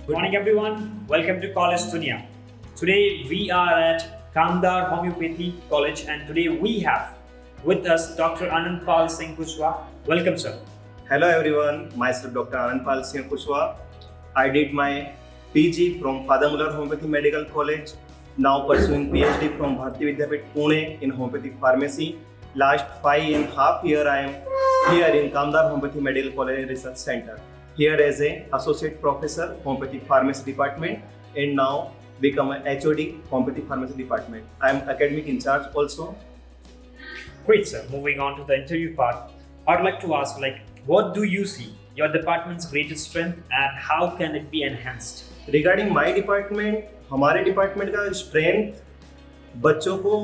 Good morning, everyone. Welcome to College Dunia. Today we are at Kamdar Homeopathy College, and today we have with us Dr. Anandpal Singh Kushwaha. Welcome, sir. Hello everyone, myself Dr. Anandpal Singh Kushwaha. I did my PG from Father Muller Homeopathy Medical College, now pursuing PhD from Bharati Vidyapeeth Pune in Homeopathic Pharmacy. Last 5.5 years I am here in Kamdar Homeopathy Medical College Research Center. Here as a Associate Professor, Homeopathic Pharmacy Department, and now become a HOD, Homeopathic Pharmacy Department. I am academic in charge also. Great, sir. Moving on to the interview part, I'd like to ask, what do you see your department's greatest strength and how can it be enhanced? Regarding my department, हमारे department का strength बच्चों को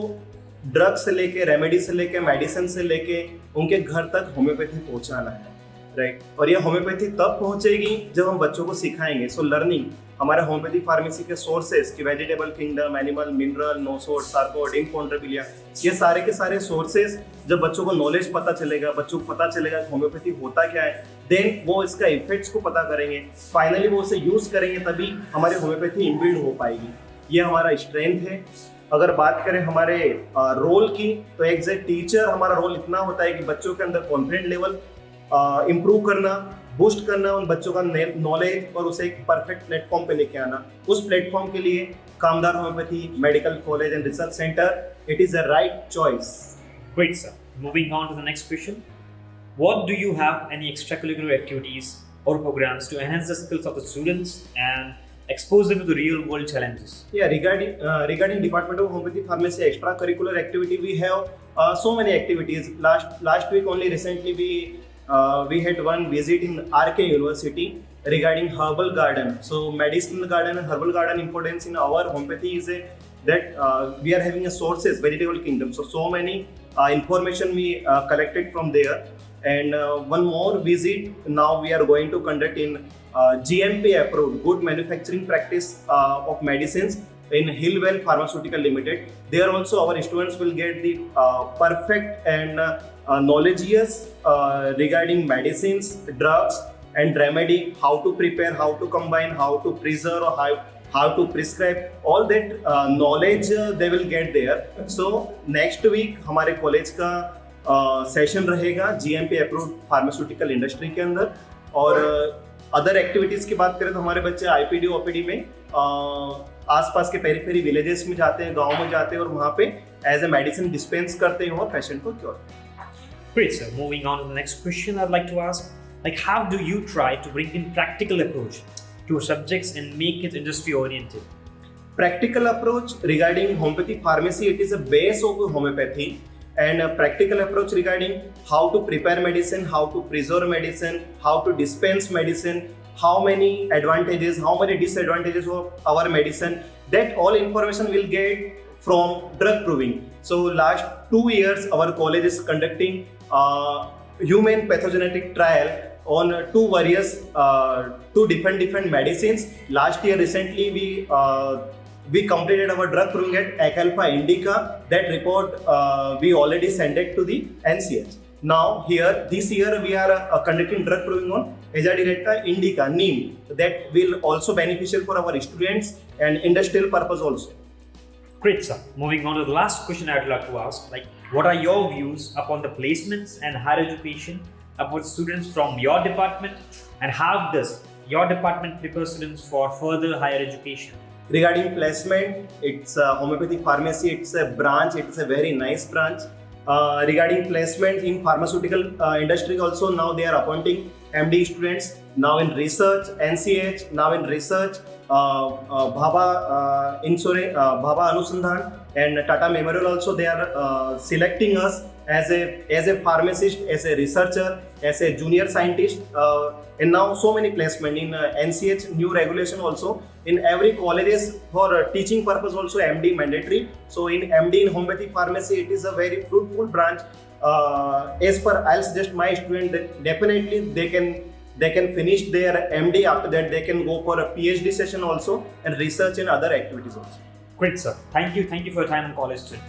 drug से लेके, remedy से लेके, medicine से लेके उनके घर तक होम्योपैथी पहुंचाना है, राइट। और ये होम्योपैथी तब पहुंचेगी जब हम बच्चों को सिखाएंगे। सो लर्निंग, हमारे होम्योपैथी फार्मेसी के सोर्सेस की vegetable kingdom, animal, mineral, nosode, sarcode, imponderabilia, ये सारे के सारे सोर्सेस जब बच्चों को नॉलेज पता चलेगा, बच्चों को पता चलेगा होम्योपैथी होता क्या है, देन वो इसका इफेक्ट्स को पता करेंगे, फाइनली वो उसे यूज करेंगे, तभी हमारी होम्योपैथी इनबिल्ड हो पाएगी। ये हमारा स्ट्रेंथ है। अगर बात करें हमारे रोल की, तो एज ए टीचर हमारा रोल इतना होता है कि बच्चों के अंदर कॉन्फिडेंट लेवल इम्प्रूव करना, बूस्ट करना उन बच्चों का नॉलेज और उसे एक परफेक्ट प्लेटफॉर्म पे लेके आना। उस प्लेटफॉर्म के लिए Kamdar homeopathy medical college and research centre, it is a right choice. Great, sir. Moving on to the next question. What do you have any extracurricular activities or programs to enhance the skills of the students and expose them to the real world challenges? Yeah, regarding Department of Homeopathy Pharmacy extracurricular activity, we have so many activities. Last week only recently we had one visit in RK University regarding herbal garden. So medicinal garden and herbal garden importance in our homeopathy is that we are having a sources, vegetable kingdom. So many information we collected from there. And one more visit now we are going to conduct in GMP approved good manufacturing practice of medicines in Hillwell Pharmaceutical Limited. There also our students will get the perfect and knowledgeous regarding medicines, drugs and remedy, how to prepare, how to combine, how to preserve, or how to prescribe, all that knowledge they will get there. So next week हमारे college का session रहेगा GMP approved pharmaceutical industry के अंदर। और other activities की बात करें तो हमारे बच्चे IPD OPD में आसपास के पेरीफेरी विलेजेस में जाते हैं, गाँव में जाते हैं और वहाँ पे एज ए मेडिसिन डिस्पेंस करते हैं और पेशेंट को cure. Great, sir. Moving on to the next question, I'd like to ask, how do you try to bring in practical approach to subjects and make it industry oriented? Practical approach regarding homeopathy pharmacy, it is a base of homeopathy, and a practical approach regarding how to prepare medicine, how to preserve medicine, how to dispense medicine, how many advantages, how many disadvantages of our medicine, that all information will get from drug proving. So last 2 years our college is conducting human pathogenetic trial on two different medicines. Last year recently we completed our drug proving at Acalpha Indica. That report we already sent it to the NCH. Now this year we are conducting drug proving on Azadirachta indica, neem. That will also beneficial for our students and industrial purpose also. Great, sir. Moving on to the last question I'd like to ask, what are your views upon the placements and higher education about students from your department, and how does your department prepare students for further higher education? Regarding placement, it's a homeopathic pharmacy, it's a branch, it's a very nice branch. Regarding placement in pharmaceutical industry also, now they are appointing MD students, now in research, NCH, now in research, Bhabha Anusandhan and Tata Memorial also, they are selecting us as a pharmacist, as a researcher, as a junior scientist, and now so many placement in NCH new regulation also. In every colleges for teaching purpose also MD mandatory. So in MD in homeopathic pharmacy, it is a very fruitful branch. As per I'll suggest my student that definitely they can finish their MD. After that they can go for a PhD session also and research and other activities also. Great, sir. Thank you for your time in college today.